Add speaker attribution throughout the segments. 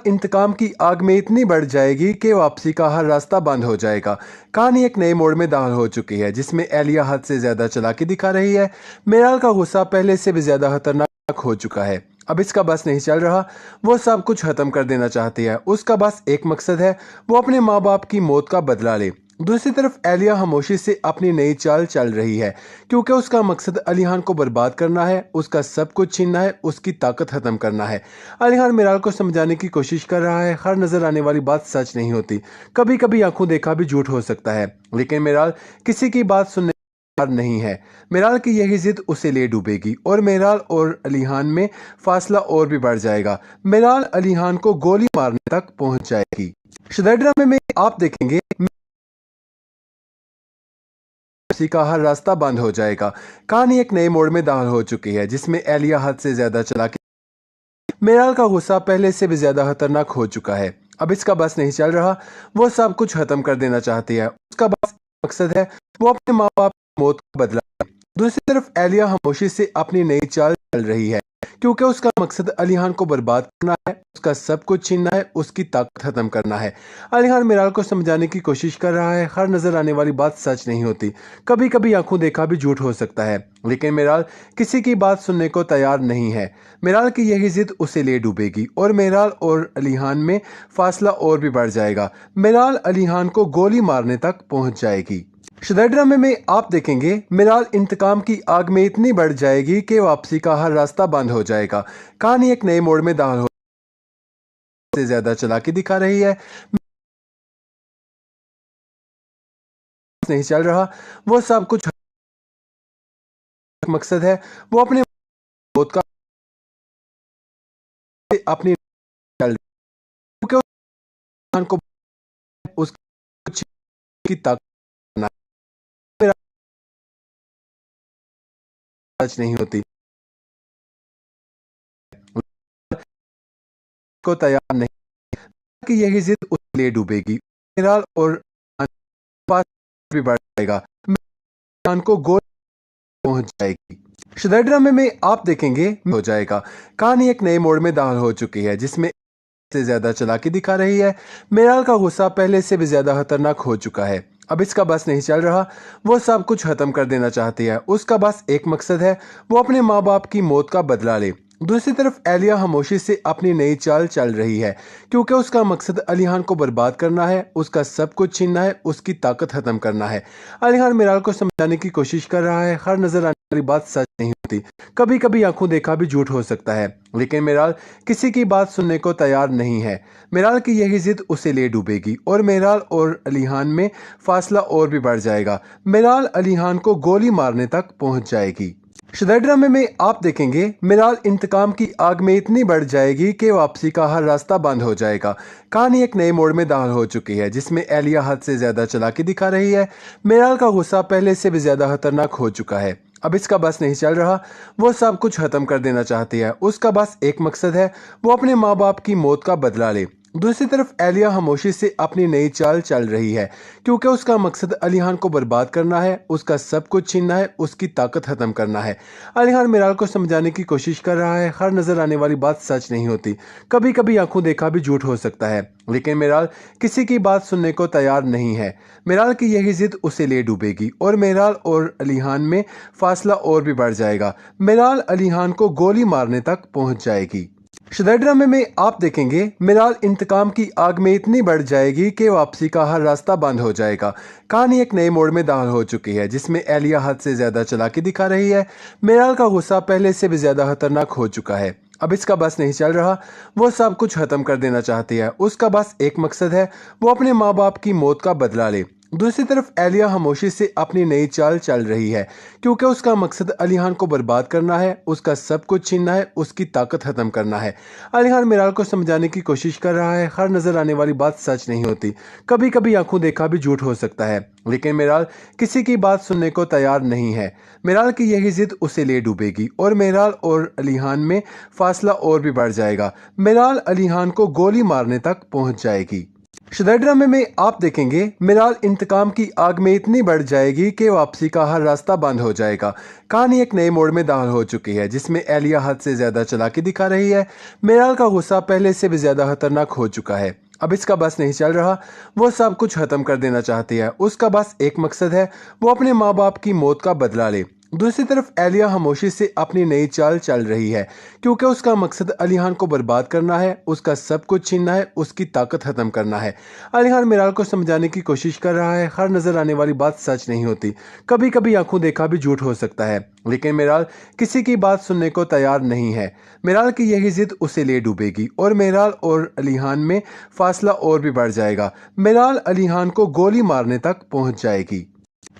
Speaker 1: इंतकाम की आग में इतनी बढ़ जाएगी कि वापसी का हर रास्ता बंद हो जाएगा। कहानी एक नए मोड़ में दाखिल हो चुकी है, जिसमें एलिया हद से ज्यादा चालाकी दिखा रही है। मेराल का गुस्सा पहले से भी ज्यादा खतरनाक हो चुका है। अब इसका बस नहीं चल रहा। वो सब कुछ खत्म कर देना चाहती है। उसका बस एक मकसद है, वो अपने माँ बाप की मौत का बदला ले। दूसरी तरफ एलिया खामोशी से अपनी नई चाल चल रही है, क्योंकि उसका मकसद अलीहान को बर्बाद करना है, उसका सब कुछ छीनना है, उसकी ताकत खत्म करना है। अलीहान मिराल को समझाने की कोशिश कर रहा है, हर नजर आने वाली बात सच नहीं होती। कभी कभी आंखों देखा भी झूठ हो सकता है, लेकिन मिराल किसी की बात सुनने नहीं है। मिराल की यही जिद उसे ले डूबेगी और मिराल और अलीहान में फासला और भी बढ़ जाएगा। मिराल अलीहान को गोली मारने तक पहुंच जाएगी। शुदा ड्रामे में आप देखेंगे का हर रास्ता बंद हो जाएगा। कहानी एक नए मोड़ में दाखिल हो चुकी है, जिसमें एलिया हद से ज्यादा चालाकी। मिराल का गुस्सा पहले से भी ज्यादा खतरनाक हो चुका है। अब इसका बस नहीं चल रहा। वो सब कुछ खत्म कर देना चाहती है। उसका बस मकसद है, वो अपने माँ बाप की मौत का बदला ले। दूसरी तरफ एलिया खामोशी से अपनी नई चाल चल रही है, क्योंकि उसका मकसद अलीहान को बर्बाद करना है, उसका सब कुछ छीनना है, उसकी ताकत खत्म करना है। अलीहान मिराल को समझाने की कोशिश कर रहा है, हर नजर आने वाली बात सच नहीं होती। कभी कभी आंखों देखा भी झूठ हो सकता है, लेकिन मिराल किसी की बात सुनने को तैयार नहीं है। मिराल की यही जिद उसे ले डूबेगी और मिराल और अलीहान में फासला और भी बढ़ जाएगा। मिराल अलीहान को गोली मारने तक पहुंच जाएगी। शुदा ड्रामे में आप देखेंगे मिराल इंतकाम की आग में इतनी बढ़ जाएगी कि वापसी का हर रास्ता बंद हो जाएगा। कहानी एक नए मोड़ में दाखिल हो से ज्यादा चालाकी दिखा रही है। नहीं चल रहा। वो सब कुछ मकसद है, वो अपने मौत का अपनी चल, क्योंकि उस को उसकी की ताकत सच नहीं होती। को तैयार नहीं कि यही जिद उसे ले डूबेगी। मिराल और पास भी बढ़ जाएगा। मिराल को गोल पहुंच जाएगी। शुदा ड्रामे में आप देखेंगे हो जाएगा। कहानी एक नए मोड़ में दाखिल हो चुकी है, जिसमें से ज्यादा चालाकी दिखा रही है। मिराल का गुस्सा पहले से भी ज्यादा खतरनाक हो चुका है। अब इसका बस नहीं चल रहा। वो सब कुछ खत्म कर देना चाहती है। उसका बस एक मकसद है, वो अपने माँ बाप की मौत का बदला ले। दूसरी तरफ एलिया खामोशी से अपनी नई चाल चल रही है, क्योंकि उसका मकसद अलीहान को बर्बाद करना है, उसका सब कुछ छीनना है, उसकी ताकत खत्म करना है। अलीहान मिराल को समझाने की कोशिश कर रहा है, हर नजर आने वाली बात सच नहीं होती। कभी कभी आंखों देखा भी झूठ हो सकता है, लेकिन मिराल किसी की बात सुनने को तैयार नहीं है। मिराल की यही जिद उसे ले डूबेगी और मिराल और अलीहान में फासला और भी बढ़ जाएगा। मिराल अलीहान को गोली मारने तक पहुंच जाएगी। शुदा ड्रामे में आप देखेंगे मिराल इंतकाम की आग में इतनी बढ़ जाएगी कि वापसी का हर रास्ता बंद हो जाएगा। कहानी एक नए मोड़ में दाखिल हो चुकी है, जिसमें एलिया हद से ज्यादा चालाकी दिखा रही है। मिराल का गुस्सा पहले से भी ज्यादा खतरनाक हो चुका है। अब इसका बस नहीं चल रहा। वो सब कुछ खत्म कर देना चाहती है। उसका बस एक मकसद है, वो अपने माँ बाप की मौत का बदला ले। दूसरी तरफ एलिया खामोशी से अपनी नई चाल चल रही है, क्योंकि उसका मकसद अलीहान को बर्बाद करना है, उसका सब कुछ छीनना है, उसकी ताकत खत्म करना है। अलीहान मिराल को समझाने की कोशिश कर रहा है, हर नजर आने वाली बात सच नहीं होती। कभी कभी आंखों देखा भी झूठ हो सकता है, लेकिन मिराल किसी की बात सुनने को तैयार नहीं है। मिराल की यही जिद उसे ले डूबेगी और मिराल और अलीहान में फासला और भी बढ़ जाएगा। मिराल अलीहान को गोली मारने तक पहुंच जाएगी। शुदा ड्रामे में आप देखेंगे मिराल इंतकाम की आग में इतनी बढ़ जाएगी कि वापसी का हर रास्ता बंद हो जाएगा। कहानी एक नए मोड़ में दाखिल हो चुकी है, जिसमें एलिया हद से ज्यादा चालाकी दिखा रही है। मिराल का गुस्सा पहले से भी ज्यादा खतरनाक हो चुका है। अब इसका बस नहीं चल रहा। वो सब कुछ खत्म कर देना चाहती है। उसका बस एक मकसद है, वो अपने माँ बाप की मौत का बदला ले। दूसरी तरफ एलिया खामोशी से अपनी नई चाल चल रही है, क्योंकि उसका मकसद अलीहान को बर्बाद करना है, उसका सब कुछ छीनना है, उसकी ताकत खत्म करना है। अलीहान मिराल को समझाने की कोशिश कर रहा है, हर नजर आने वाली बात सच नहीं होती। कभी कभी आंखों देखा भी झूठ हो सकता है, लेकिन मिराल किसी की बात सुनने को तैयार नहीं है। मिराल की यही जिद उसे ले डूबेगी और मिराल और अलीहान में फासला और भी बढ़ जाएगा। मिराल अलीहान को गोली मारने तक पहुंच जाएगी। सदर ड्रामे में आप देखेंगे मिराल इंतकाम की आग में इतनी बढ़ जाएगी कि वापसी का हर रास्ता बंद हो जाएगा। कहानी एक नए मोड़ में दाखिल हो चुकी है जिसमें एलिया हद से ज्यादा चालाकी दिखा रही है। मिराल का गुस्सा पहले से भी ज्यादा खतरनाक हो चुका है। अब इसका बस नहीं चल रहा, वो सब कुछ खत्म कर देना चाहती है। उसका बस एक मकसद है, वो अपने माँ बाप की मौत का बदला ले। दूसरी तरफ एलिया खामोशी से अपनी नई चाल चल रही है क्योंकि उसका मकसद अलीहान को बर्बाद करना है, उसका सब कुछ छीनना है, उसकी ताकत खत्म करना है। अलीहान मिराल को समझाने की कोशिश कर रहा है, हर नजर आने वाली बात सच नहीं होती, कभी कभी आंखों देखा भी झूठ हो सकता है। लेकिन मिराल किसी की बात सुनने को तैयार नहीं है। मिराल की यही जिद उसे ले डूबेगी और मिराल और अलीहान में फासला और भी बढ़ जाएगा। मिराल अलीहान को गोली मारने तक पहुंच जाएगी।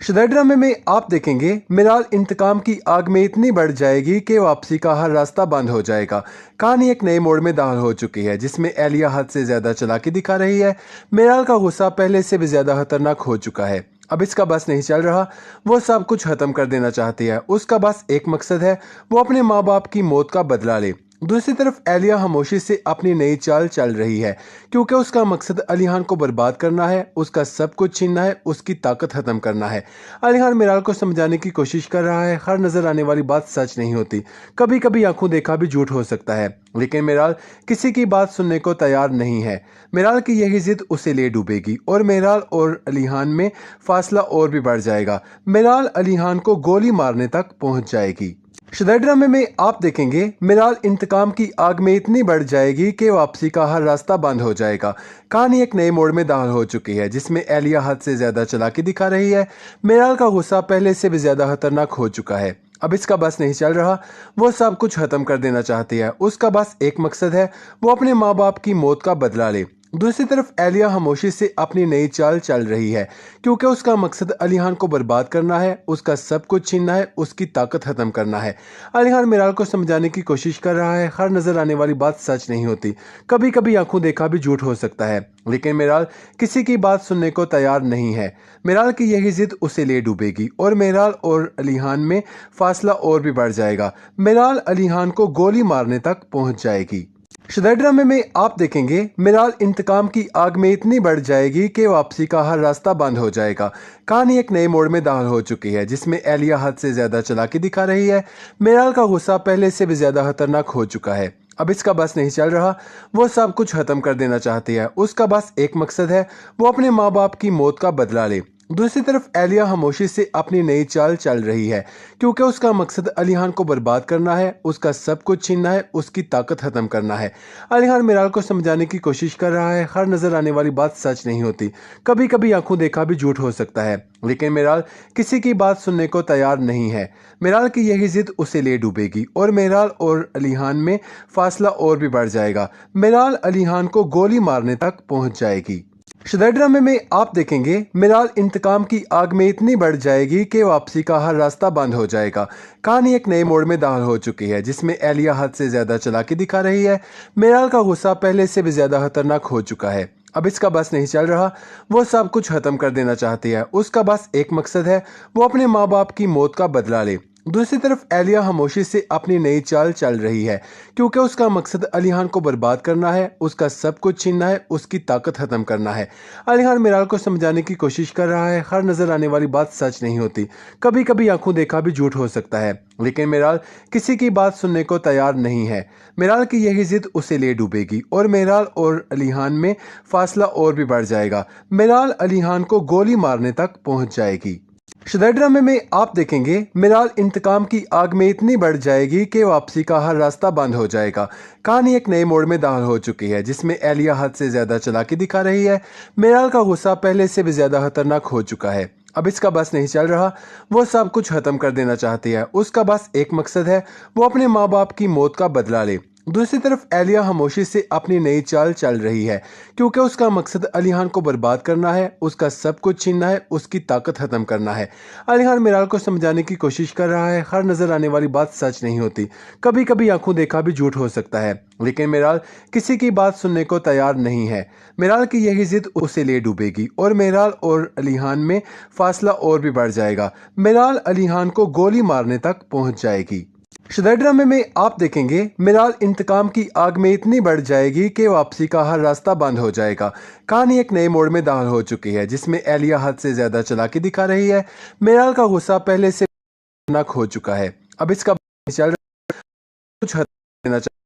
Speaker 1: सदर ड्रामे में आप देखेंगे मिराल इंतकाम की आग में इतनी बढ़ जाएगी कि वापसी का हर रास्ता बंद हो जाएगा। कहानी एक नए मोड़ में दाखिल हो चुकी है जिसमें एलिया हद से ज्यादा चालाकी दिखा रही है। मिराल का गुस्सा पहले से भी ज्यादा खतरनाक हो चुका है। अब इसका बस नहीं चल रहा, वो सब कुछ खत्म कर देना चाहती है। उसका बस एक मकसद है, वो अपने माँ बाप की मौत का बदला ले। दूसरी तरफ एलिया खामोशी से अपनी नई चाल चल रही है क्योंकि उसका मकसद अलीहान को बर्बाद करना है, उसका सब कुछ छीनना है, उसकी ताकत खत्म करना है। अलीहान मिराल को समझाने की कोशिश कर रहा है, हर नजर आने वाली बात सच नहीं होती, कभी कभी आंखों देखा भी झूठ हो सकता है। लेकिन मिराल किसी की बात सुनने को तैयार नहीं है। मिराल की यही जिद उसे ले डूबेगी और मिराल और अलीहान में फासला और भी बढ़ जाएगा। मिराल अलीहान को गोली मारने तक पहुंच जाएगी। सदर ड्रामे में आप देखेंगे मिराल इंतकाम की आग में इतनी बढ़ जाएगी कि वापसी का हर रास्ता बंद हो जाएगा। कहानी एक नए मोड़ में दाखिल हो चुकी है जिसमें एलिया हद से ज्यादा चालाकी दिखा रही है। मिराल का गुस्सा पहले से भी ज्यादा खतरनाक हो चुका है। अब इसका बस नहीं चल रहा, वो सब कुछ खत्म कर देना चाहती है। उसका बस एक मकसद है, वो अपने माँ बाप की मौत का बदला ले। दूसरी तरफ एलिया खामोशी से अपनी नई चाल चल रही है क्योंकि उसका मकसद अलीहान को बर्बाद करना है, उसका सब कुछ छीनना है, उसकी ताकत खत्म करना है। अलीहान मिराल को समझाने की कोशिश कर रहा है, हर नजर आने वाली बात सच नहीं होती, कभी कभी आंखों देखा भी झूठ हो सकता है। लेकिन मिराल किसी की बात सुनने को तैयार नहीं है। मिराल की यही जिद उसे ले डूबेगी और मिराल और अलीहान में फासला और भी बढ़ जाएगा। मिराल अलीहान को गोली मारने तक पहुंच जाएगी। सदर ड्रामे में आप देखेंगे मिराल इंतकाम की आग में इतनी बढ़ जाएगी कि वापसी का हर रास्ता बंद हो जाएगा। कहानी एक नए मोड़ में दाखिल हो चुकी है जिसमें एलिया हद से ज्यादा चालाकी दिखा रही है। मिराल का गुस्सा पहले से भी ज्यादा खतरनाक हो चुका है। अब इसका बस नहीं चल रहा, वो सब कुछ खत्म कर देना चाहती है। उसका बस एक मकसद है, वो अपने माँ बाप की मौत का बदला ले। दूसरी तरफ एलिया खामोशी से अपनी नई चाल चल रही है क्योंकि उसका मकसद अलीहान को बर्बाद करना है, उसका सब कुछ छीनना है, उसकी ताकत खत्म करना है। अलीहान मिराल को समझाने की कोशिश कर रहा है, हर नजर आने वाली बात सच नहीं होती, कभी कभी आंखों देखा भी झूठ हो सकता है। लेकिन मिराल किसी की बात सुनने को तैयार नहीं है। मिराल की यही जिद उसे ले डूबेगी और मिराल और अलीहान में फासला और भी बढ़ जाएगा। मिराल अलीहान को गोली मारने तक पहुंच जाएगी। सदर ड्रामे में आप देखेंगे मिराल इंतकाम की आग में इतनी बढ़ जाएगी कि वापसी का हर रास्ता बंद हो जाएगा। कहानी एक नए मोड़ में दाखिल हो चुकी है जिसमें एलिया हद से ज्यादा चालाकी दिखा रही है। मिराल का गुस्सा पहले से भी ज्यादा खतरनाक हो चुका है। अब इसका बस नहीं चल रहा, वो सब कुछ खत्म कर देना चाहती है। उसका बस एक मकसद है, वो अपने माँ बाप की मौत का बदला ले। दूसरी तरफ एलिया खामोशी से अपनी नई चाल चल रही है क्योंकि उसका मकसद अलीहान को बर्बाद करना है, उसका सब कुछ छीनना है, उसकी ताकत खत्म करना है। अलीहान मिराल को समझाने की कोशिश कर रहा है, हर नजर आने वाली बात सच नहीं होती, कभी कभी आंखों देखा भी झूठ हो सकता है। लेकिन मिराल किसी की बात सुनने को तैयार नहीं है। मिराल की यही जिद उसे ले डूबेगी और मिराल और अलीहान में फासला और भी बढ़ जाएगा। मिराल अलीहान को गोली मारने तक पहुंच जाएगी। सदर ड्रामे में आप देखेंगे मिराल इंतकाम की आग में इतनी बढ़ जाएगी कि वापसी का हर रास्ता बंद हो जाएगा। कहानी एक नए मोड़ में दाखिल हो चुकी है जिसमें एलिया हद से ज्यादा चालाकी दिखा रही है। मिराल का गुस्सा पहले से भी ज्यादा खतरनाक हो चुका है। अब इसका बस नहीं चल रहा, वो सब कुछ खत्म कर देना चाहती है। उसका बस एक मकसद है, वो अपने माँ बाप की मौत का बदला ले। दूसरी तरफ एलिया खामोशी से अपनी नई चाल चल रही है क्योंकि उसका मकसद अलीहान को बर्बाद करना है, उसका सब कुछ छीनना है, उसकी ताकत खत्म करना है। अलीहान मिराल को समझाने की कोशिश कर रहा है, हर नजर आने वाली बात सच नहीं होती, कभी कभी आंखों देखा भी झूठ हो सकता है। लेकिन मिराल किसी की बात सुनने को तैयार नहीं है। मिराल की यही जिद उसे ले डूबेगी और मिराल और अलीहान में फासला और भी बढ़ जाएगा। मिराल अलीहान को गोली मारने तक पहुंच जाएगी। सदर ड्रामे में आप देखेंगे मिराल इंतकाम की आग में इतनी बढ़ जाएगी कि वापसी का हर रास्ता बंद हो जाएगा। कहानी एक नए मोड़ में दाखिल हो चुकी है जिसमें एलिया हद से ज्यादा चालाकी दिखा रही है। मिराल का गुस्सा पहले से खतरनाक हो चुका है। अब इसका चल कुछ हद देना चाहिए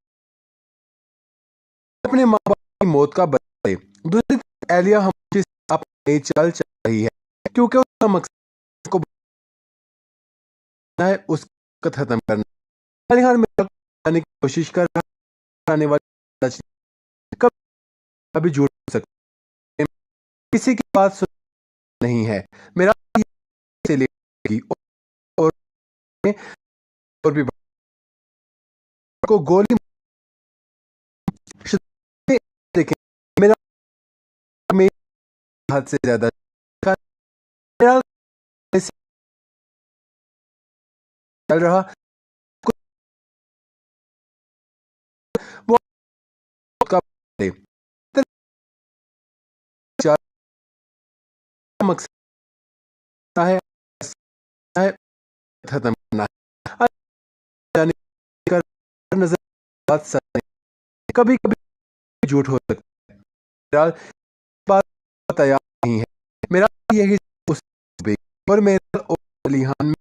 Speaker 1: अपने माँ बाप की मौत का बदले। दूसरी तरफ एलिया हमेशा अपनी चाल चल रही है क्योंकि उसका मकसद को है उसको खत्म करना। हाल में की कोशिश कर रहा आने वाली कभी झूठ हो सकता है। किसी की बात सुन नहीं है। मेरा से लेगी और और भी को गोली देखें। मेरा में हद से ज्यादा मेरा चल रहा वो का मकसद है खत्म करना है। जाने का नजर बात सच नहीं, कभी कभी झूठ हो सकता है। मेरा बात तैयार नहीं है। मेरा यही उस और मेरा और अलीहान में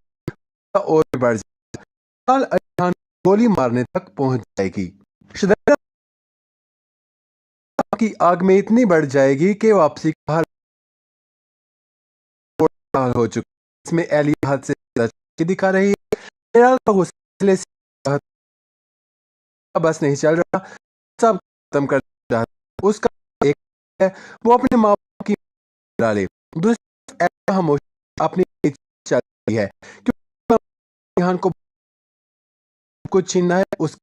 Speaker 1: और भी बढ़ जाएगा। अलीहान गोली मारने तक पहुंच जाएगी। शदरा की आग में इतनी बढ़ जाएगी कि वापसी का हर हो चुका है। इसमें एलिया हाथ से दिखा रही है। मेरा का गुस्से से बस नहीं चल रहा, सब खत्म कर चाहता। उसका एक है वो अपने माँ बाप की डाले। दूसरी खामोश अपनी चल रही है क्योंकि को कुछ छीनना है उस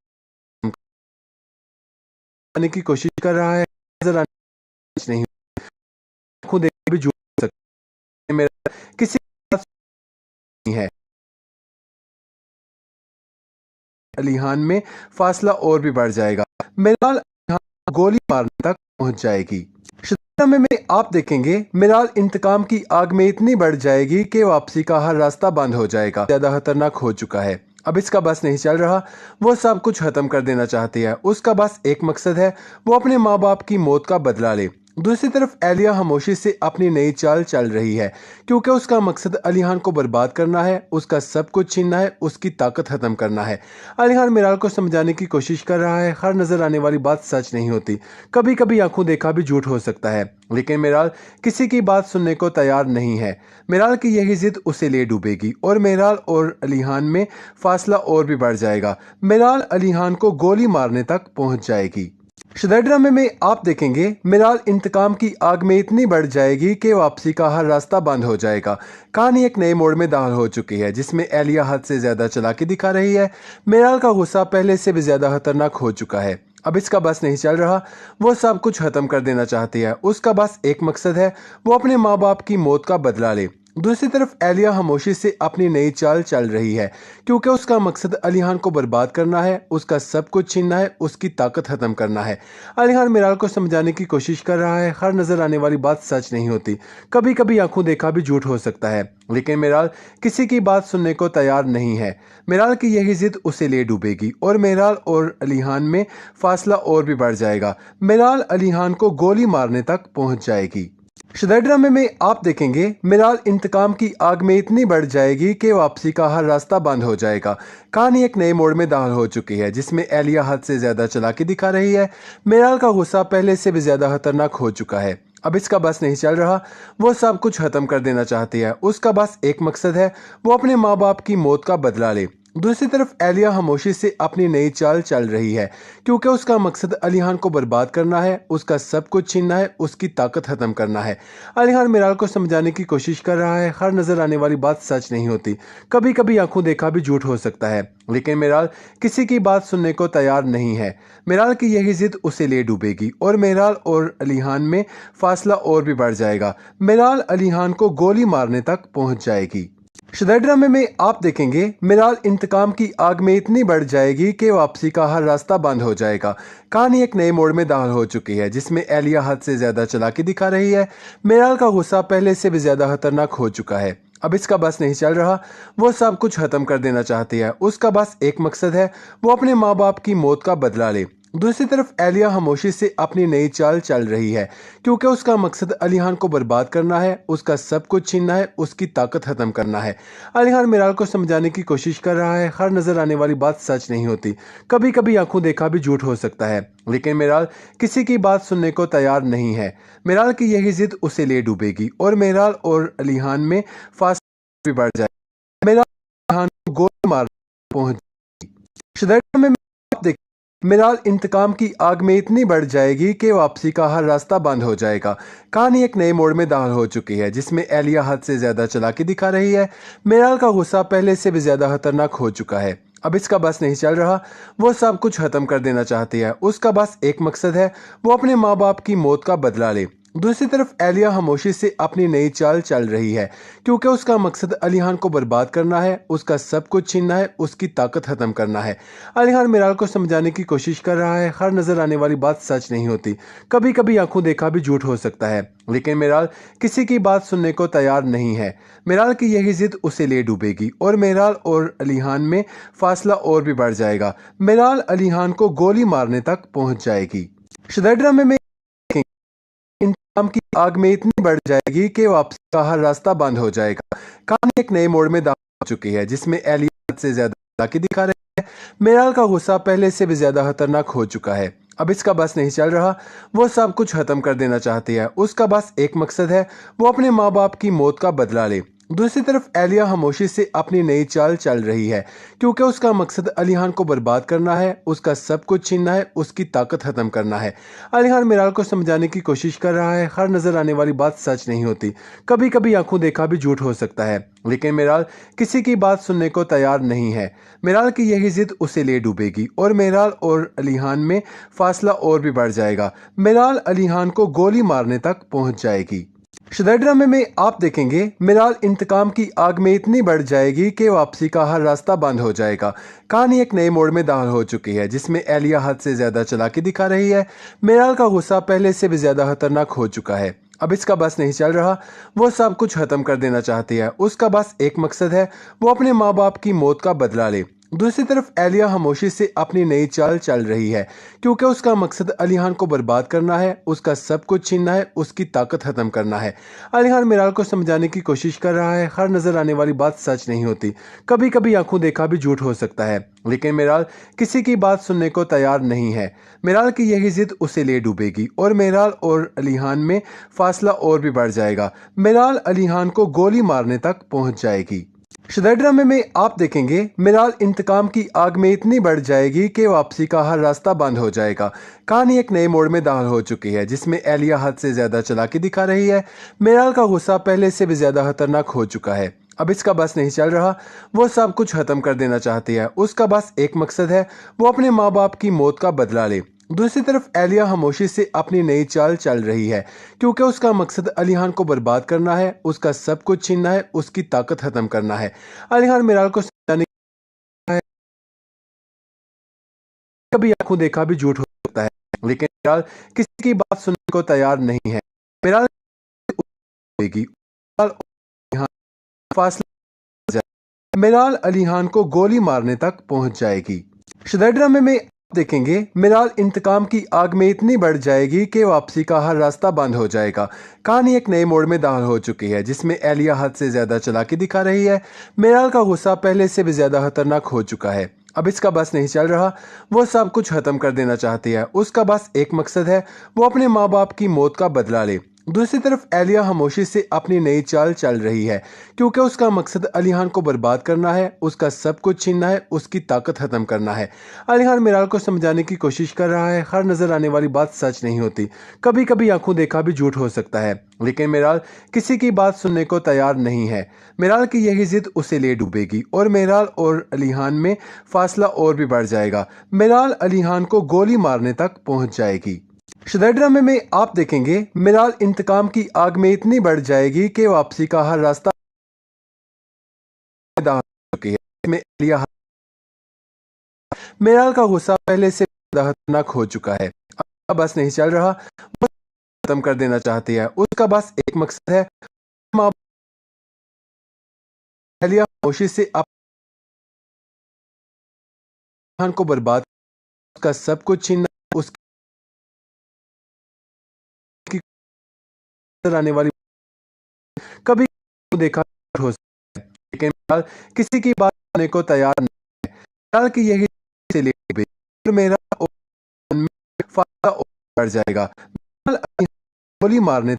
Speaker 1: आने की कोशिश कर रहा है। नजर आने नहीं खुद भी झूठ सकते मेरा किसी नहीं है। अलीहान में फासला और भी बढ़ जाएगा। मिराल गोली मारने तक पहुंच जाएगी। में आप देखेंगे मिराल इंतकाम की आग में इतनी बढ़ जाएगी कि वापसी का हर रास्ता बंद हो जाएगा। ज्यादा खतरनाक हो चुका है। अब इसका बस नहीं चल रहा, वो सब कुछ खत्म कर देना चाहती है। उसका बस एक मकसद है, वो अपने माँ बाप की मौत का बदला ले। दूसरी तरफ एलिया खामोशी से अपनी नई चाल चल रही है क्योंकि उसका मकसद अलीहान को बर्बाद करना है, उसका सब कुछ छीनना है, उसकी ताकत खत्म करना है। अलीहान मिराल को समझाने की कोशिश कर रहा है। हर नजर आने वाली बात सच नहीं होती, कभी कभी आंखों देखा भी झूठ हो सकता है। लेकिन मिराल किसी की बात सुनने को तैयार नहीं है। मिराल की यही जिद उसे ले डूबेगी और मिराल और अलीहान में फासला और भी बढ़ जाएगा। मिराल अलीहान को गोली मारने तक पहुंच जाएगी। सदर ड्रामे में आप देखेंगे मिराल इंतकाम की आग में इतनी बढ़ जाएगी कि वापसी का हर रास्ता बंद हो जाएगा। कहानी एक नए मोड़ में दाखिल हो चुकी है जिसमें एलिया हद से ज्यादा चालाकी दिखा रही है। मिराल का गुस्सा पहले से भी ज्यादा खतरनाक हो चुका है। अब इसका बस नहीं चल रहा, वो सब कुछ खत्म कर देना चाहती है। उसका बस एक मकसद है, वो अपने माँ बाप की मौत का बदला ले। दूसरी तरफ एलिया खामोशी से अपनी नई चाल चल रही है क्योंकि उसका मकसद अलीहान को बर्बाद करना है, उसका सब कुछ छीनना है, उसकी ताकत खत्म करना है। अलीहान मिराल को समझाने की कोशिश कर रहा है। हर नजर आने वाली बात सच नहीं होती, कभी कभी आंखों देखा भी झूठ हो सकता है। लेकिन मिराल किसी की बात सुनने को तैयार नहीं है। मिराल की यही जिद उसे ले डूबेगी और मिराल और अलीहान में फासला और भी बढ़ जाएगा। मिराल अलीहान को गोली मारने तक पहुंच जाएगी। सदर ड्रामे में आप देखेंगे मिराल इंतकाम की आग में इतनी बढ़ जाएगी कि वापसी का हर रास्ता बंद हो जाएगा। कहानी एक नए मोड़ में दाखिल हो चुकी है जिसमें एलिया हद से ज्यादा चालाकी दिखा रही है। मिराल का गुस्सा पहले से भी ज्यादा खतरनाक हो चुका है। अब इसका बस नहीं चल रहा, वो सब कुछ खत्म कर देना चाहती है। उसका बस एक मकसद है, वो अपने माँ बाप की मौत का बदला ले। दूसरी तरफ एलिया खामोशी से अपनी नई चाल चल रही है क्योंकि उसका मकसद अलीहान को बर्बाद करना है, उसका सब कुछ छीनना है, उसकी ताकत खत्म करना है। अलीहान मिराल को समझाने की कोशिश कर रहा है। हर नजर आने वाली बात सच नहीं होती, कभी कभी आंखों देखा भी झूठ हो सकता है। लेकिन मिराल किसी की बात सुनने को तैयार नहीं है। मिराल की यही जिद उसे ले डूबेगी और मिराल और अलीहान में फासला और भी बढ़ जाएगा। मिराल अलीहान को गोली मारने तक पहुंच जाएगी। सदर ड्रामे में आप देखेंगे मिराल इंतकाम की आग में इतनी बढ़ जाएगी कि वापसी का हर रास्ता बंद हो जाएगा। कहानी एक नए मोड़ में दाखिल हो चुकी है जिसमें एलिया हद से ज्यादा चालाकी दिखा रही है। मिराल का गुस्सा पहले से भी ज्यादा खतरनाक हो चुका है। अब इसका बस नहीं चल रहा, वो सब कुछ खत्म कर देना चाहती है। उसका बस एक मकसद है, वो अपने माँ बाप की मौत का बदला ले। दूसरी तरफ एलिया खामोशी से अपनी नई चाल चल रही है, क्योंकि उसका मकसद अलीहान को बर्बाद करना है, उसका सब कुछ छीनना है, उसकी ताकत खत्म करना है। अलीहान मिराल को समझाने की कोशिश कर रहा है, हर नजर आने वाली बात सच नहीं होती, कभी कभी आंखों देखा भी झूठ हो सकता है। लेकिन मिराल किसी की बात सुनने को तैयार नहीं है। मिराल की यही जिद उसे ले डूबेगी और मिराल और अलीहान में फासला भी बढ़ जाए। मिराल अलीहान को गोली मार पहुंच शदैटा में मिराल इंतकाम की आग में इतनी बढ़ जाएगी कि वापसी का हर रास्ता बंद हो जाएगा। कहानी एक नए मोड़ में दाखिल हो चुकी है, जिसमें एलिया हद से ज्यादा चालाकी दिखा रही है। मिराल का गुस्सा पहले से भी ज्यादा खतरनाक हो चुका है। अब इसका बस नहीं चल रहा, वो सब कुछ खत्म कर देना चाहती है। उसका बस एक मकसद है, वो अपने माँ बाप की मौत का बदला ले। दूसरी तरफ एलिया खामोशी से अपनी नई चाल चल रही है, क्योंकि उसका मकसद अलीहान को बर्बाद करना है, उसका सब कुछ छीनना है, उसकी ताकत खत्म करना है। अलीहान मिराल को समझाने की कोशिश कर रहा है, हर नजर आने वाली बात सच नहीं होती, कभी कभी आंखों देखा भी झूठ हो सकता है। लेकिन मिराल किसी की बात सुनने को तैयार नहीं है। मिराल की यही जिद उसे ले डूबेगी और मिराल और अलीहान में फासला और भी बढ़ जाएगा। मिराल अलीहान को गोली मारने तक पहुंच जाएगी। शदैड्रा में इंतकाम की आग में इतनी बढ़ जाएगी कि वापसी का हर रास्ता बंद हो जाएगा। कहानी एक नए मोड़ में दाखिल हो चुकी है, जिसमें एलिया से ज्यादा चालाकी दिखा रहे हैं। मिराल का गुस्सा पहले से भी ज्यादा खतरनाक हो चुका है। अब इसका बस नहीं चल रहा, वो सब कुछ खत्म कर देना चाहती है। उसका बस एक मकसद है, वो अपने माँ बाप की मौत का बदला ले। दूसरी तरफ एलिया खामोशी से अपनी नई चाल चल रही है, क्योंकि उसका मकसद अलीहान को बर्बाद करना है, उसका सब कुछ छीनना है, उसकी ताकत खत्म करना है। अलीहान मिराल को समझाने की कोशिश कर रहा है, हर नजर आने वाली बात सच नहीं होती, कभी कभी आंखों देखा भी झूठ हो सकता है। लेकिन मिराल किसी की बात सुनने को तैयार नहीं है। मिराल की यही जिद उसे ले डूबेगी और मिराल और अलीहान में फासला और भी बढ़ जाएगा। मिराल अलीहान को गोली मारने तक पहुंच जाएगी। शदैड्रा में आप देखेंगे, मिराल इंतकाम की आग में इतनी बढ़ जाएगी कि वापसी का हर रास्ता बंद हो जाएगा। कहानी एक नए मोड़ में दाखिल हो चुकी है, जिसमें एलिया हद से ज्यादा चालाकी दिखा रही है। मिराल का गुस्सा पहले से भी ज्यादा खतरनाक हो चुका है। अब इसका बस नहीं चल रहा, वो सब कुछ खत्म कर देना चाहती है। उसका बस एक मकसद है, वो अपने माँ बाप की मौत का बदला ले। दूसरी तरफ एलिया खामोशी से अपनी नई चाल चल रही है, क्योंकि उसका मकसद अलीहान को बर्बाद करना है, उसका सब कुछ छीनना है, उसकी ताकत खत्म करना है। अलीहान मिराल को समझाने की कोशिश कर रहा है, हर नजर आने वाली बात सच नहीं होती, कभी कभी आंखों देखा भी झूठ हो सकता है। लेकिन मिराल किसी की बात सुनने को तैयार नहीं है। मिराल की यही जिद उसे ले डूबेगी और मिराल और अलीहान में फासला और भी बढ़ जाएगा। मिराल अलीहान को गोली मारने तक पहुंच जाएगी। शदैड्रा में आप देखेंगे, मिराल इंतकाम की आग में इतनी बढ़ जाएगी कि वापसी का हर रास्ता बंद हो जाएगा। कहानी एक नए मोड़ में दाखिल हो चुकी है, जिसमें एलिया हद से ज्यादा चालाकी दिखा रही है। मिराल का गुस्सा पहले से भी ज्यादा खतरनाक हो चुका है। अब इसका बस नहीं चल रहा, वो सब कुछ खत्म कर देना चाहती है। उसका बस एक मकसद है, वो अपने माँ बाप की मौत का बदला ले। दूसरी तरफ एलिया खामोशी से अपनी नई चाल चल रही है, क्योंकि उसका मकसद अलीहान को बर्बाद करना है, उसका सब कुछ छीनना है, उसकी ताकत खत्म करना है। अलीहान मिराल को समझाने है, कभी आंखों देखा भी झूठ हो सकता है। लेकिन मिराल किसी की बात सुनने को तैयार नहीं है। मिराल होगी, फासला जाए। मिराल अलीहान को गोली मारने तक पहुंच जाएगी। शदैड्रा में देखेंगे, मिराल इंतकाम की आग में इतनी बढ़ जाएगी कि वापसी का हर रास्ता बंद हो जाएगा। कहानी एक नए मोड़ में दाखिल हो चुकी है, जिसमें एलिया हद से ज्यादा चालाकी दिखा रही है। मिराल का गुस्सा पहले से भी ज्यादा खतरनाक हो चुका है। अब इसका बस नहीं चल रहा, वो सब कुछ खत्म कर देना चाहती है। उसका बस एक मकसद है, वो अपने माँ बाप की मौत का बदला ले। दूसरी तरफ एलिया खामोशी से अपनी नई चाल चल रही है, क्योंकि उसका मकसद अलीहान को बर्बाद करना है, उसका सब कुछ छीनना है, उसकी ताकत खत्म करना है। अलीहान मिराल को समझाने की कोशिश कर रहा है, हर नजर आने वाली बात सच नहीं होती, कभी कभी आंखों देखा भी झूठ हो सकता है। लेकिन मिराल किसी की बात सुनने को तैयार नहीं है। मिराल की यही जिद उसे ले डूबेगी और मिराल और अलीहान में फासला और भी बढ़ जाएगा। मिराल अलीहान को गोली मारने तक पहुंच जाएगी। शदैड्रा में आप देखेंगे, मिराल इंतकाम की आग में इतनी बढ़ जाएगी कि वापसी का हर रास्ता दाखिल हो चुकी है। इसमें एलिया मिराल का गुस्सा पहले से ज्यादा खतरनाक हो चुका है। अब बस नहीं चल रहा, वो खत्म कर देना चाहती है। उसका बस एक मकसद है, खामोशी से अपने को बर्बाद, उसका सब कुछ छीनना, उसकी आने वाली कभी देखा हो सकता है, लेकिन फिलहाल किसी की बात सुनने को तैयार नहीं है। फिलहाल की यही से ले मेरा और मन में फासला और बढ़ जाएगा। फिलहाल अपनी गोली मारने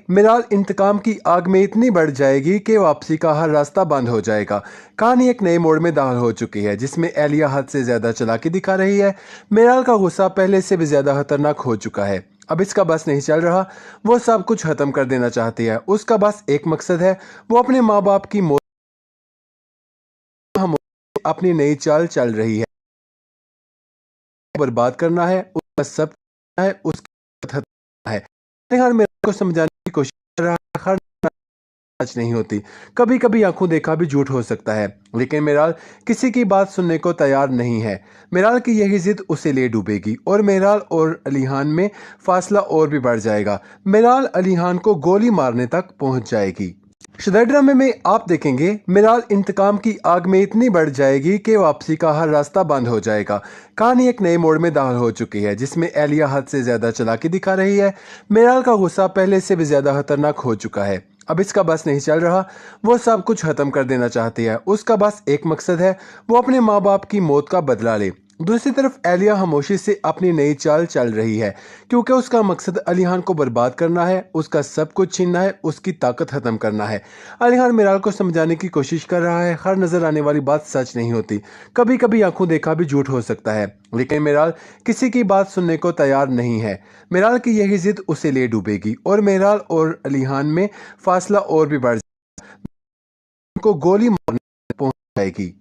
Speaker 1: मिराल इंतकाम की आग में इतनी बढ़ जाएगी कि वापसी का हर रास्ता बंद हो जाएगा। कहानी एक नए मोड़ में दाखिल हो चुकी है, जिसमें एलिया हद से ज्यादा चालाकी दिखा रही है। मिराल का गुस्सा पहले से भी ज्यादा खतरनाक हो चुका है। अब इसका बस नहीं चल रहा, वो सब कुछ खत्म कर देना चाहती है। उसका बस एक मकसद है, वो अपने माँ बाप की मौत अपनी नई चाल चल रही है, बर्बाद करना है, उसका सब है, उसका है। हर मेरे को समझाने की कोशिश कर रहा है, हर सच नहीं होती। कभी कभी आंखों देखा भी झूठ हो सकता है, लेकिन मिराल किसी की बात सुनने को तैयार नहीं है। मिराल की यही जिद उसे ले डूबेगी और मिराल और अलीहान में फासला और भी बढ़ जाएगा। मिराल अलीहान को गोली मारने तक पहुंच जाएगी। शुदा ड्रामे में आप देखेंगे मिराल इंतकाम की आग में इतनी बढ़ जाएगी कि वापसी का हर रास्ता बंद हो जाएगा। कहानी एक नए मोड़ में दाखिल हो चुकी है, जिसमें एलिया हद से ज्यादा चालाकी दिखा रही है। मिराल का गुस्सा पहले से भी ज्यादा खतरनाक हो चुका है। अब इसका बस नहीं चल रहा, वो सब कुछ खत्म कर देना चाहती है। उसका बस एक मकसद है, वो अपने माँ बाप की मौत का बदला ले। दूसरी तरफ एलिया खामोशी से अपनी नई चाल चल रही है, क्योंकि उसका मकसद अलीहान को बर्बाद करना है, उसका सब कुछ छीनना है, उसकी ताकत खत्म करना है। अलीहान मिराल को समझाने की कोशिश कर रहा है, हर नजर आने वाली बात सच नहीं होती। कभी कभी आंखों देखा भी झूठ हो सकता है, लेकिन मिराल किसी की बात सुनने को तैयार नहीं है। मिराल की यही जिद उसे ले डूबेगी और मिराल और अलीहान में फासला और भी बढ़ को गोली मारने पहुंच जाएगी।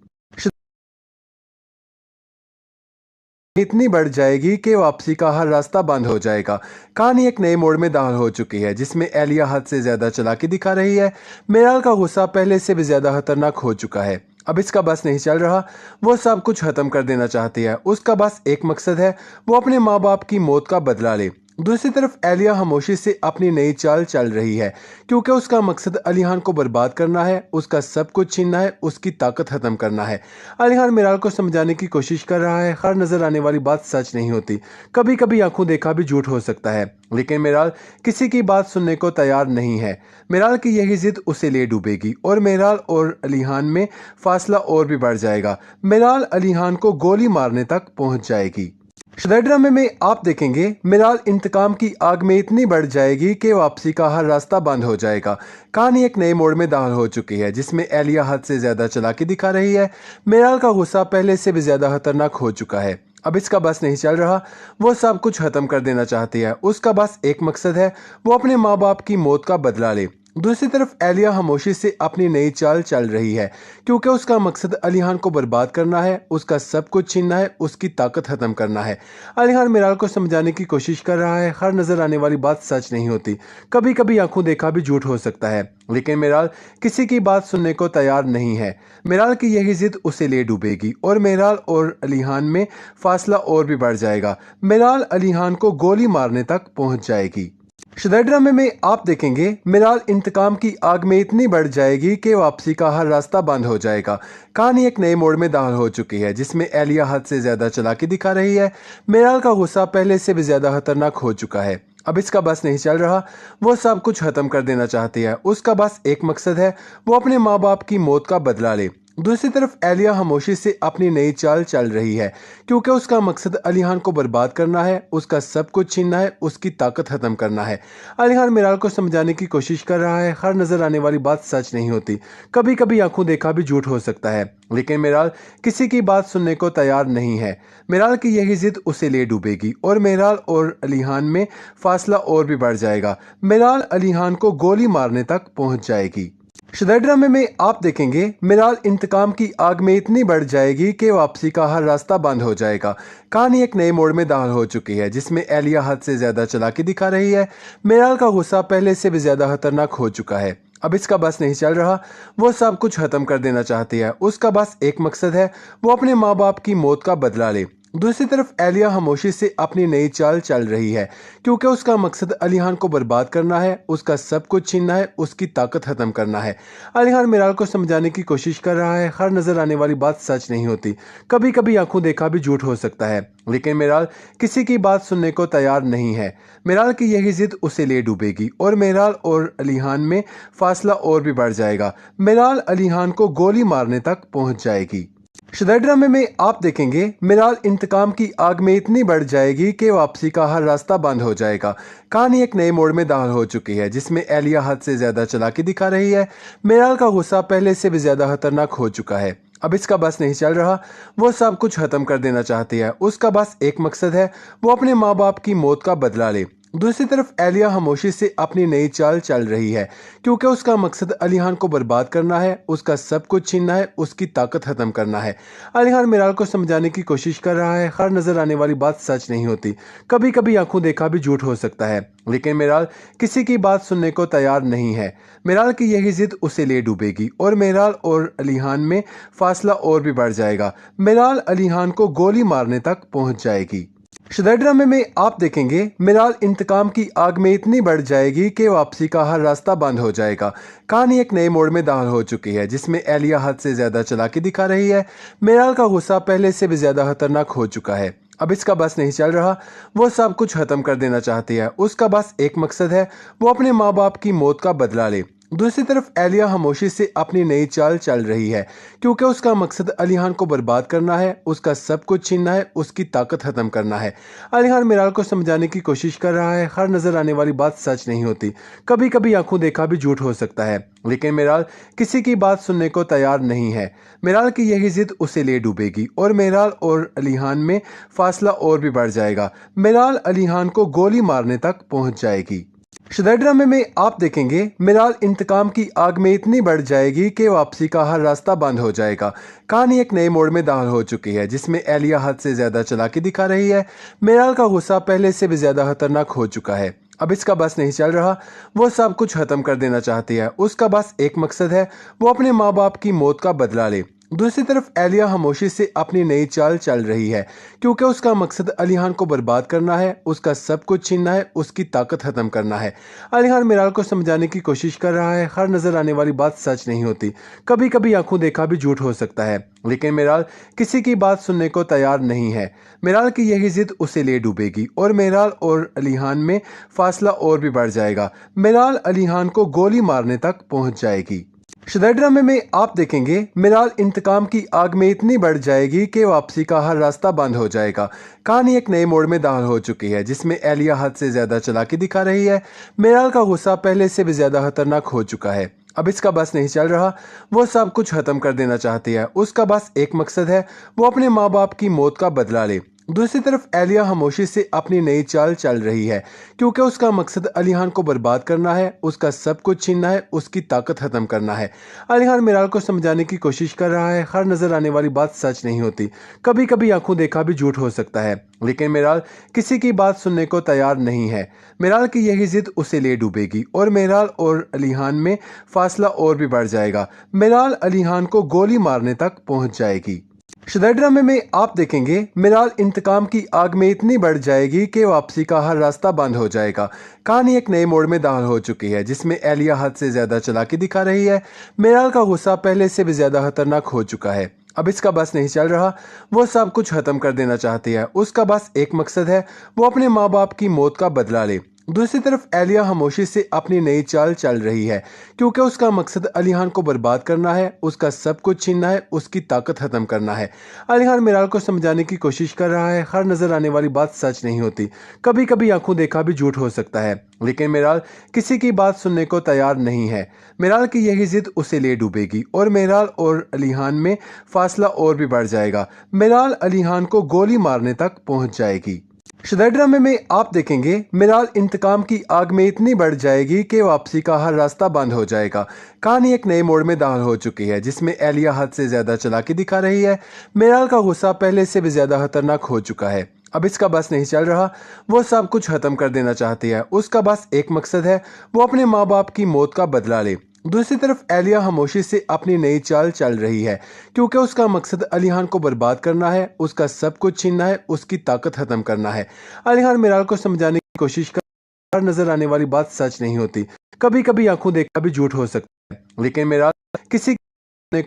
Speaker 1: इतनी बढ़ जाएगी कि वापसी का हर रास्ता बंद हो जाएगा। कहानी एक नए मोड़ में दाखिल हो चुकी है, जिसमें एलिया हद से ज्यादा चालाकी दिखा रही है। मिराल का गुस्सा पहले से भी ज्यादा खतरनाक हो चुका है। अब इसका बस नहीं चल रहा, वो सब कुछ खत्म कर देना चाहती है। उसका बस एक मकसद है, वो अपने माँ बाप की मौत का बदला ले। दूसरी तरफ एलिया खामोशी से अपनी नई चाल चल रही है, क्योंकि उसका मकसद अलीहान को बर्बाद करना है, उसका सब कुछ छीनना है, उसकी ताकत खत्म करना है। अलीहान मिराल को समझाने की कोशिश कर रहा है, हर नजर आने वाली बात सच नहीं होती। कभी कभी आंखों देखा भी झूठ हो सकता है, लेकिन मिराल किसी की बात सुनने को तैयार नहीं है। मिराल की यही जिद उसे ले डूबेगी और मिराल और अलीहान में फासला और भी बढ़ जाएगा। मिराल अलीहान को गोली मारने तक पहुंच जाएगी। शुदा ड्रामे में आप देखेंगे मिराल इंतकाम की आग में इतनी बढ़ जाएगी कि वापसी का हर रास्ता बंद हो जाएगा। कहानी एक नए मोड़ में दाखिल हो चुकी है, जिसमें एलिया हद से ज्यादा चालाकी दिखा रही है। मिराल का गुस्सा पहले से भी ज्यादा खतरनाक हो चुका है। अब इसका बस नहीं चल रहा, वो सब कुछ खत्म कर देना चाहती है। उसका बस एक मकसद है, वो अपने माँ बाप की मौत का बदला ले। दूसरी तरफ एलिया खामोशी से अपनी नई चाल चल रही है, क्योंकि उसका मकसद अलीहान को बर्बाद करना है, उसका सब कुछ छीनना है, उसकी ताकत खत्म करना है। अलीहान मिराल को समझाने की कोशिश कर रहा है, हर नजर आने वाली बात सच नहीं होती। कभी कभी आंखों देखा भी झूठ हो सकता है, लेकिन मिराल किसी की बात सुनने को तैयार नहीं है। मिराल की यही जिद उसे ले डूबेगी और मिराल और अलीहान में फासला और भी बढ़ जाएगा। मिराल अलीहान को गोली मारने तक पहुंच जाएगी। शुदा ड्रामे में आप देखेंगे मिराल इंतकाम की आग में इतनी बढ़ जाएगी कि वापसी का हर रास्ता बंद हो जाएगा। कहानी एक नए मोड़ में दाखिल हो चुकी है, जिसमें एलिया हद से ज्यादा चालाकी दिखा रही है। मिराल का गुस्सा पहले से भी ज्यादा खतरनाक हो चुका है। अब इसका बस नहीं चल रहा, वो सब कुछ खत्म कर देना चाहती है। उसका बस एक मकसद है, वो अपने माँ बाप की मौत का बदला ले। दूसरी तरफ एलिया खामोशी से अपनी नई चाल चल रही है, क्योंकि उसका मकसद अलीहान को बर्बाद करना है, उसका सब कुछ छीनना है, उसकी ताकत खत्म करना है। अलीहान मिराल को समझाने की कोशिश कर रहा है, हर नजर आने वाली बात सच नहीं होती। कभी कभी आंखों देखा भी झूठ हो सकता है, लेकिन मिराल किसी की बात सुनने को तैयार नहीं है। मिराल की यही जिद उसे ले डूबेगी और मिराल और अलीहान में फासला और भी बढ़ जाएगा। मिराल अलीहान को गोली मारने तक पहुंच जाएगी। शुदा ड्रामे में आप देखेंगे मिराल इंतकाम की आग में इतनी बढ़ जाएगी कि वापसी का हर रास्ता बंद हो जाएगा। कहानी एक नए मोड़ में दाखिल हो चुकी है, जिसमें एलिया हद से ज्यादा चालाकी दिखा रही है। मिराल का गुस्सा पहले से भी ज्यादा खतरनाक हो चुका है। अब इसका बस नहीं चल रहा, वो सब कुछ खत्म कर देना चाहती है। उसका बस एक मकसद है, वो अपने माँ बाप की मौत का बदला ले। दूसरी तरफ एलिया खामोशी से अपनी नई चाल चल रही है क्योंकि उसका मकसद अली खान को बर्बाद करना है, उसका सब कुछ छीनना है, उसकी ताकत खत्म करना है। अली खान मीराल को समझाने की कोशिश कर रहा है, हर नजर आने वाली बात सच नहीं होती, कभी कभी आंखों देखा भी झूठ हो सकता है। लेकिन मीराल किसी की बात सुनने को तैयार नहीं है। मीराल की यही जिद उसे ले डूबेगी और मीराल और अली खान में फासला और भी बढ़ जाएगा। मीराल अली खान को गोली मारने तक पहुंच जाएगी। शुदा ड्रामे में आप देखेंगे मीराल इंतकाम की आग में इतनी बढ़ जाएगी कि वापसी का हर रास्ता बंद हो जाएगा। कहानी एक नए मोड़ में दाखिल हो चुकी है जिसमें एलिया हद से ज्यादा चालाकी दिखा रही है। मीराल का गुस्सा पहले से भी ज्यादा खतरनाक हो चुका है। अब इसका बस नहीं चल रहा, वो सब कुछ खत्म कर देना चाहती है। उसका बस एक मकसद है, वो अपने माँ बाप की मौत का बदला ले। दूसरी तरफ एलिया खामोशी से अपनी नई चाल चल रही है क्योंकि उसका मकसद अली खान को बर्बाद करना है, उसका सब कुछ छीनना है, उसकी ताकत खत्म करना है। अली खान मीराल को समझाने की कोशिश कर रहा है, हर नजर आने वाली बात सच नहीं होती, कभी कभी आंखों देखा भी झूठ हो सकता है। लेकिन मीराल किसी की बात सुनने को तैयार नहीं है। मीराल की यही जिद उसे ले डूबेगी और मीराल और अली खान में फासला और भी बढ़ जाएगा। मीराल अली खान को गोली मारने तक पहुंच जाएगी। शुदा ड्रामे में आप देखेंगे मीराल इंतकाम की आग में इतनी बढ़ जाएगी कि वापसी का हर रास्ता बंद हो जाएगा। कहानी एक नए मोड़ में दाखिल हो चुकी है जिसमें एलिया हद से ज्यादा चालाकी दिखा रही है। मीराल का गुस्सा पहले से भी ज्यादा खतरनाक हो चुका है। अब इसका बस नहीं चल रहा, वो सब कुछ खत्म कर देना चाहती है। उसका बस एक मकसद है, वो अपने माँ बाप की मौत का बदला ले। दूसरी तरफ एलिया खामोशी से अपनी नई चाल चल रही है क्योंकि उसका मकसद अली खान को बर्बाद करना है, उसका सब कुछ छीनना है, उसकी ताकत खत्म करना है। अली खान मीराल को समझाने की कोशिश कर रहा है, हर नजर आने वाली बात सच नहीं होती, कभी कभी आंखों देखा भी झूठ हो सकता है। लेकिन मीराल किसी की बात सुनने को तैयार नहीं है। मीराल की यही जिद उसे ले डूबेगी और मीराल और अली खान में फासला और भी बढ़ जाएगा। मीराल अली खान को गोली मारने तक पहुंच जाएगी। शुदा ड्रामे में आप देखेंगे मीराल इंतकाम की आग में इतनी बढ़ जाएगी कि वापसी का हर रास्ता बंद हो जाएगा। कहानी एक नए मोड़ में दाखिल हो चुकी है जिसमें एलिया हद से ज्यादा चालाकी दिखा रही है। मीराल का गुस्सा पहले से भी ज्यादा खतरनाक हो चुका है। अब इसका बस नहीं चल रहा, वो सब कुछ खत्म कर देना चाहती है। उसका बस एक मकसद है, वो अपने माँ बाप की मौत का बदला ले। दूसरी तरफ एलिया खामोशी से अपनी नई चाल चल रही है क्योंकि उसका मकसद अली खान को बर्बाद करना है, उसका सब कुछ छीनना है, उसकी ताकत खत्म करना है। अली खान मीराल को समझाने की कोशिश कर रहा है, हर नजर आने वाली बात सच नहीं होती, कभी कभी आंखों देखा भी झूठ हो सकता है। लेकिन मीराल किसी की बात सुनने को तैयार नहीं है। मीराल की यही जिद उसे ले डूबेगी और मीराल और अली खान में फासला और भी बढ़ जाएगा। मीराल अली खान को गोली मारने तक पहुंच जाएगी। शुदा ड्रामे में आप देखेंगे मीराल इंतकाम की आग में इतनी बढ़ जाएगी कि वापसी का हर रास्ता बंद हो जाएगा। कहानी एक नए मोड़ में दाखिल हो चुकी है जिसमें एलिया हद से ज्यादा चालाकी दिखा रही है। मीराल का गुस्सा पहले से भी ज्यादा खतरनाक हो चुका है। अब इसका बस नहीं चल रहा, वो सब कुछ खत्म कर देना चाहती है। उसका बस एक मकसद है, वो अपने माँ बाप की मौत का बदला ले। दूसरी तरफ एलिया खामोशी से अपनी नई चाल चल रही है क्योंकि उसका मकसद अली खान को बर्बाद करना है, उसका सब कुछ छीनना है, उसकी ताकत खत्म करना है। अली खान मीराल को समझाने की कोशिश कर रहा है, हर नजर आने वाली बात सच नहीं होती, कभी कभी आंखों देखा भी झूठ हो सकता है। लेकिन मीराल किसी की बात सुनने को तैयार नहीं है। मीराल की यही जिद उसे ले डूबेगी और मीराल और अली खान में फासला और भी बढ़ जाएगा। मीराल अली खान को गोली मारने तक पहुंच जाएगी। शुदा ड्रामे में आप देखेंगे मीराल इंतकाम की आग में इतनी बढ़ जाएगी कि वापसी का हर रास्ता बंद हो जाएगा। कहानी एक नए मोड़ में दाखिल हो चुकी है जिसमें एलिया हद से ज्यादा चालाकी दिखा रही है। मीराल का गुस्सा पहले से भी ज्यादा खतरनाक हो चुका है। अब इसका बस नहीं चल रहा, वो सब कुछ खत्म कर देना चाहती है। उसका बस एक मकसद है, वो अपने माँ बाप की मौत का बदला ले। दूसरी तरफ एलिया खामोशी से अपनी नई चाल चल रही है क्योंकि उसका मकसद अली खान को बर्बाद करना है, उसका सब कुछ छीनना है, उसकी ताकत खत्म करना है। अली खान मीराल को समझाने की कोशिश कर रहा है, हर नजर आने वाली बात सच नहीं होती, कभी कभी आंखों देखा भी झूठ हो सकता है। लेकिन मीराल किसी की बात सुनने को तैयार नहीं है। मीराल की यही जिद उसे ले डूबेगी और मीराल और अली खान में फासला और भी बढ़ जाएगा। मीराल अली खान को गोली मारने तक पहुंच जाएगी। शुदा ड्रामे में आप देखेंगे मीराल इंतकाम की आग में इतनी बढ़ जाएगी कि वापसी का हर रास्ता बंद हो जाएगा। कहानी एक नए मोड़ में दाखिल हो चुकी है जिसमें एलिया हद से ज्यादा चालाकी दिखा रही है। मीराल का गुस्सा पहले से भी ज्यादा खतरनाक हो चुका है। अब इसका बस नहीं चल रहा, वो सब कुछ खत्म कर देना चाहती है। उसका बस एक मकसद है, वो अपने माँ बाप की मौत का बदला ले। दूसरी तरफ एलिया खामोशी से अपनी नई चाल चल रही है क्योंकि उसका मकसद अलीहान को बर्बाद करना है, उसका सब कुछ छीनना है, उसकी ताकत खत्म करना है। अलीहान मिराल को समझाने की कोशिश कर, नजर आने वाली बात सच नहीं होती। कभी कभी आंखों देखा भी झूठ हो सकता है, लेकिन मिराल किसी की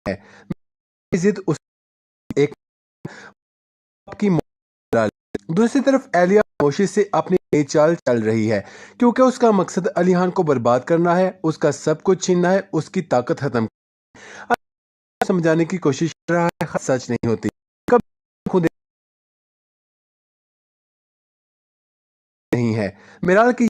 Speaker 1: है। मेरी जिद उस एक की मौत। दूसरी तरफ एलिया खामोशी से अपनी नई चाल चल रही है क्योंकि उसका मकसद अलीहान को बर्बाद करना है, उसका सब कुछ छीनना है, उसकी ताकत खत्म समझाने की कोशिश कर रहा है, सच नहीं होती। कभी खुद नहीं है। मिराल की